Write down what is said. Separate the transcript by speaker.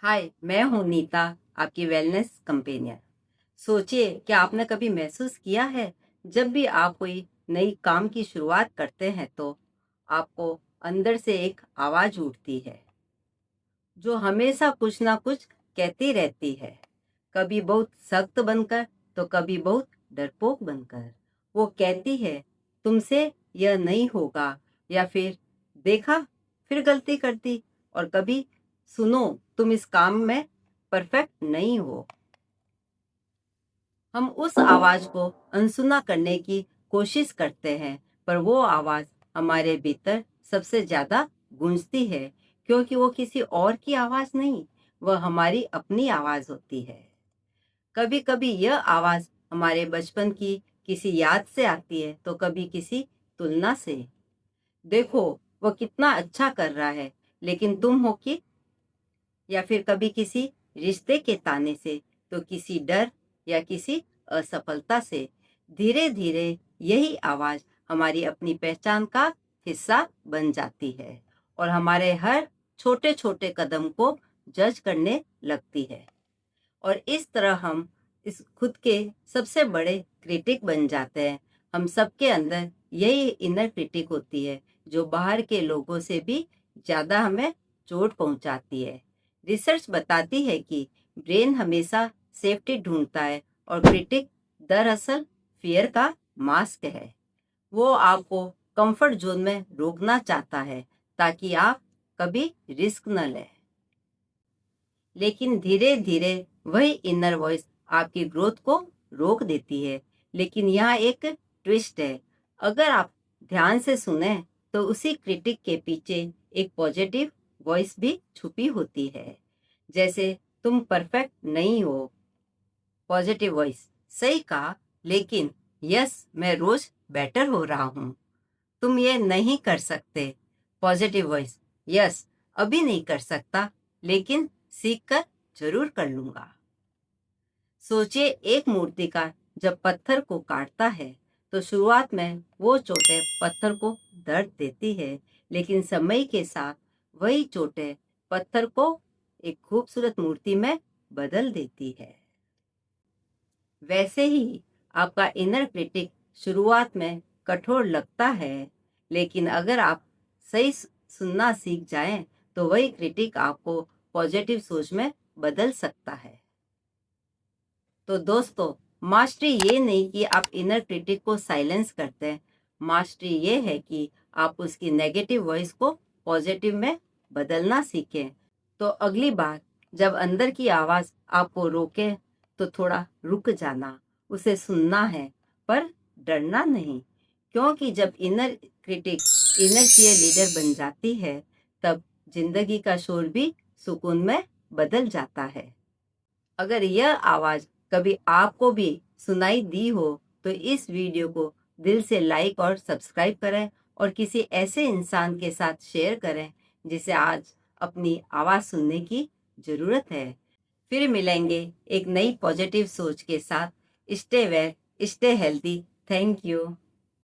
Speaker 1: हाय, मैं हूँ नीता, आपकी वेलनेस कंपेनियन। सोचिए कि आपने कभी महसूस किया है, जब भी आप कोई नई काम की शुरुआत करते हैं तो आपको अंदर से एक आवाज़ उठती है, जो हमेशा कुछ ना कुछ कहती रहती है। कभी बहुत सख्त बनकर तो कभी बहुत डरपोक बनकर। वो कहती है, तुमसे यह नहीं होगा, या फिर देखा, फिर गलती कर दी। और कभी, सुनो, तुम इस काम में परफेक्ट नहीं हो। हम उस आवाज को अनसुना करने की कोशिश करते हैं, पर वो आवाज हमारे भीतर सबसे ज्यादा गूंजती है, क्योंकि वो किसी और की आवाज नहीं, वह हमारी अपनी आवाज होती है। कभी कभी यह आवाज हमारे बचपन की किसी याद से आती है, तो कभी किसी तुलना से। देखो, वह कितना अच्छा कर रहा है, लेकिन तुम हो कि। या फिर कभी किसी रिश्ते के ताने से, तो किसी डर या किसी असफलता से। धीरे धीरे यही आवाज हमारी अपनी पहचान का हिस्सा बन जाती है और हमारे हर छोटे छोटे कदम को जज करने लगती है। और इस तरह हम इस खुद के सबसे बड़े क्रिटिक बन जाते हैं। हम सबके अंदर यही इनर क्रिटिक होती है, जो बाहर के लोगों से भी ज़्यादा हमें चोट पहुंचाती है। रिसर्च बताती है कि ब्रेन हमेशा सेफ्टी ढूंढता है, और क्रिटिक दरअसल फियर का मास्क है। वो आपको कंफर्ट जोन में रोकना चाहता है, ताकि आप कभी रिस्क न लें। लेकिन धीरे धीरे वही इनर वॉइस आपकी ग्रोथ को रोक देती है। लेकिन यहाँ एक ट्विस्ट है। अगर आप ध्यान से सुने, तो उसी क्रिटिक के पीछे एक पॉजिटिव वॉइस भी छुपी होती है। जैसे, तुम परफेक्ट नहीं हो। पॉजिटिव वॉइस, सही कहा, लेकिन यस, मैं रोज बेटर हो रहा हूँ। तुम ये नहीं कर सकते। पॉजिटिव वॉइस, यस, अभी नहीं कर सकता, लेकिन सीख कर जरूर कर लूंगा। सोचिए, एक मूर्तिकार जब पत्थर को काटता है, तो शुरुआत में वो चोटें पत्थर को दर्द देती है, लेकिन समय के साथ वही चोटें पत्थर को एक खूबसूरत मूर्ति में बदल देती है। वैसे ही आपका इनर क्रिटिक शुरुआत में कठोर लगता है, लेकिन अगर आप सही सुनना सीख जाएं, तो वही क्रिटिक आपको पॉजिटिव सोच में बदल सकता है। तो दोस्तों, मास्टरी ये नहीं कि आप इनर क्रिटिक को साइलेंस करते हैं। मास्टरी ये है कि आप उसकी नेगेटिव वॉइस को पॉजिटिव में बदलना सीखें। तो अगली बार जब अंदर की आवाज़ आपको रोके, तो थोड़ा रुक जाना, उसे सुनना है, पर डरना नहीं। क्योंकि जब inner critic inner cheerleader बन जाती है, तब जिंदगी का शोर भी सुकून में बदल जाता है। अगर यह आवाज़ कभी आपको भी सुनाई दी हो, तो इस वीडियो को दिल से लाइक और सब्सक्राइब करें, और किसी ऐसे इंसान के साथ शेयर करें जिसे आज अपनी आवाज़ सुनने की ज़रूरत है। फिर मिलेंगे एक नई पॉजिटिव सोच के साथ। Stay well, stay healthy. Thank you.